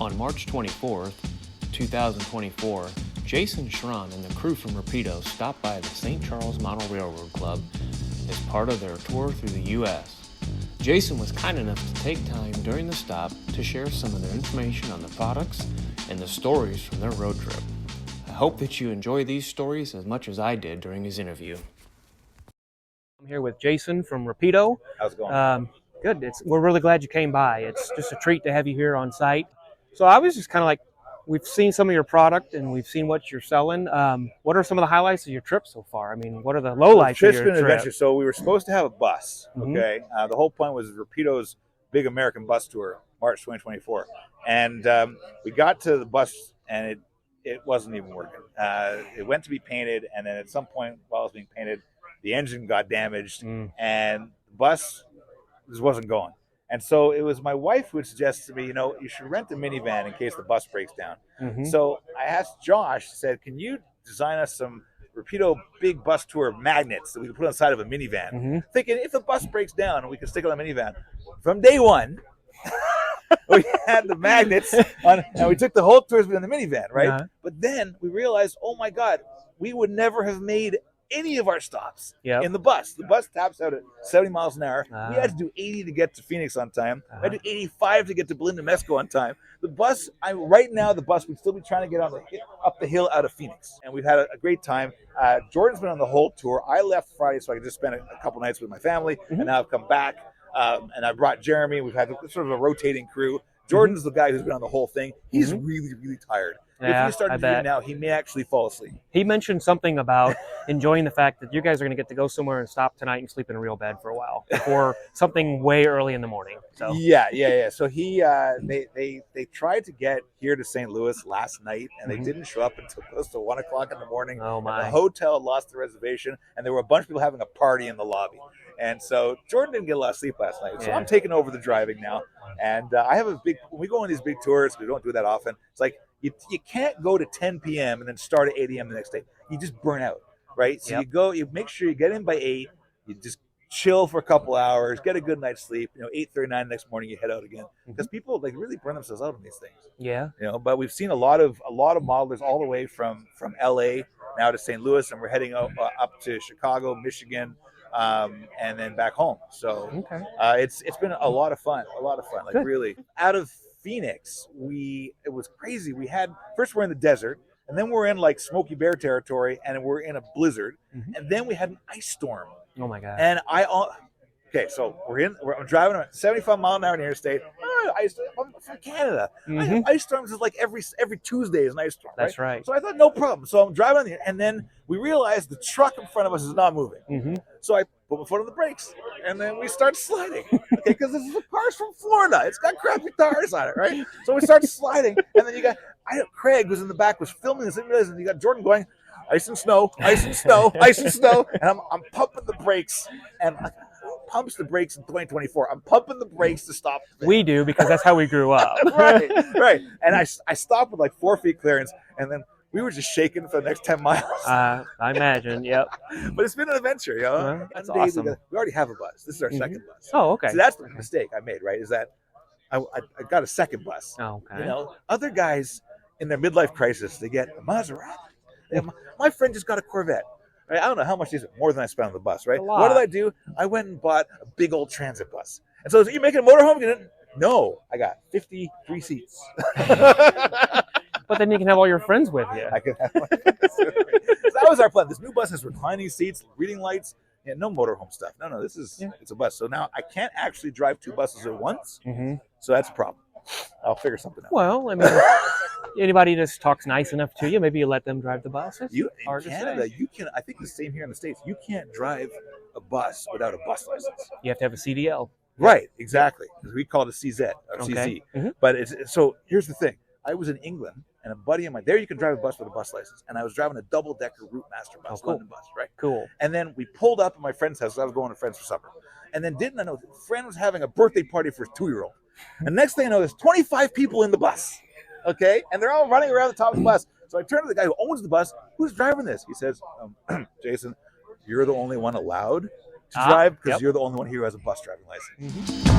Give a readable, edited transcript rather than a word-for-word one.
On March 24th, 2024, Jason Shron and the crew from Rapido stopped by the St. Charles Model Railroad Club as part of their tour through the U.S. Jason was kind enough to take time during the stop to share some of their information on the products and the stories from their road trip. I hope that you enjoy these stories as much as I did during his interview. I'm here with Jason from Rapido. How's it going? Good. We're really glad you came by. It's just a treat to have you here on site. So I was just kind of like, we've seen some of your product and we've seen what you're selling. What are some of the highlights of your trip so far? I mean, what are the lowlights of your trip? Adventure. So we were supposed to have a bus, okay? The whole point was Rapido's big American bus tour, March 2024. And we got to the bus and it wasn't even working. It went to be painted, and then at some point while it was being painted, the engine got damaged and the bus just wasn't going. And so it was my wife who had suggested to me, you should rent a minivan in case the bus breaks down. So I asked Josh, said, can you design us some Rapido big bus tour magnets that we can put on the side of a minivan? Thinking if the bus breaks down, we can stick it on a minivan. From day one, we had the magnets on, and we took the whole tours in the minivan, right? But then we realized, oh my God, we would never have made any of our stops in the bus. The bus taps out at 70 miles an hour. We had to do 80 to get to Phoenix on time. I had to do 85 to get to Belinda Mesco on time. The bus, right now, the bus would still be trying to get up the hill out of Phoenix. And we've had a great time. Jordan's been on the whole tour. I left Friday so I could just spend a couple nights with my family, and now I've come back. And I brought Jeremy. We've had sort of a rotating crew. Jordan's the guy who's been on the whole thing. He's really, really tired. Yeah, if you start to do it now, he may actually fall asleep. He mentioned something about enjoying the fact that you guys are going to get to go somewhere and stop tonight and sleep in a real bed for a while before something way early in the morning. So yeah. So they tried to get here to St. Louis last night, and they didn't show up until close to 1 o'clock in the morning. Oh my! The hotel lost the reservation, and there were a bunch of people having a party in the lobby. And so Jordan didn't get a lot of sleep last night. So I'm taking over the driving now. And I have when we go on these big tours, we don't do that often. It's like you can't go to 10 p.m. and then start at 8 a.m. the next day. You just burn out, right? So you make sure you get in by 8. You just chill for a couple hours, get a good night's sleep. 8:39 next morning, you head out again. Because people really burn themselves out on these things. Yeah. But we've seen a lot of modelers all the way from L.A. now to St. Louis, and we're heading up to Chicago, Michigan, and then back home. So it's been a lot of fun. Like Good. Really out of Phoenix, it was crazy. First we're in the desert, and then we're in like Smokey Bear territory, and we're in a blizzard, and then we had an ice storm. Oh my God. And so I'm driving at 75 mile an hour in the interstate. I'm from Canada. Ice storms is like every Tuesday is an ice storm. That's right. So I thought no problem. So I'm driving on the, and then we realized the truck in front of us is not moving. So I put my foot on the brakes, and then we start sliding. Okay, because this is a car's from Florida. It's got crappy tires on it, right? So we start sliding, and then Craig, who's in the back, was filming this, and you got Jordan going, ice and snow, ice and snow, ice and snow, and I'm pumping the brakes, and pumps the brakes in 2024. I'm pumping the brakes to stop. We do, because that's how we grew up. right. And I stopped with like 4 feet clearance, and then we were just shaking for the next 10 miles. I imagine, yep. But it's been an adventure, That's awesome. We already have a bus. This is our second bus. Oh, okay. So that's the mistake I made, right, is that I got a second bus. Oh, okay. Other guys in their midlife crisis, they get a Maserati. My friend just got a Corvette. Right? I don't know how much these are, more than I spent on the bus, right? What did I do? I went and bought a big old transit bus. And so, are you making a motorhome? No, I got 53 seats. But then you can have all your friends with you. I can have my friends with me. So that was our plan. This new bus has reclining seats, reading lights, and no motorhome stuff. No, it's a bus. So now I can't actually drive 2 buses at once. So that's a problem. I'll figure something out. Well, I mean, anybody just talks nice enough to you, maybe you let them drive the buses. In Canada, you can. I think the same here in the States. You can't drive a bus without a bus license. You have to have a CDL. Right, exactly. We call it a CZ or CZ. But so here's the thing. I was in England, and a buddy of mine, there you can drive a bus with a bus license. And I was driving a double-decker Route Master bus, London bus, right? Cool. And then we pulled up at my friend's house. I was going to friends for supper. And then didn't I know, a friend was having a birthday party for his 2-year-old. And next thing I know, there's 25 people in the bus, okay? And they're all running around the top of the bus. So I turn to the guy who owns the bus. Who's driving this? He says, Jason, you're the only one allowed to drive because you're the only one here who has a bus driving license.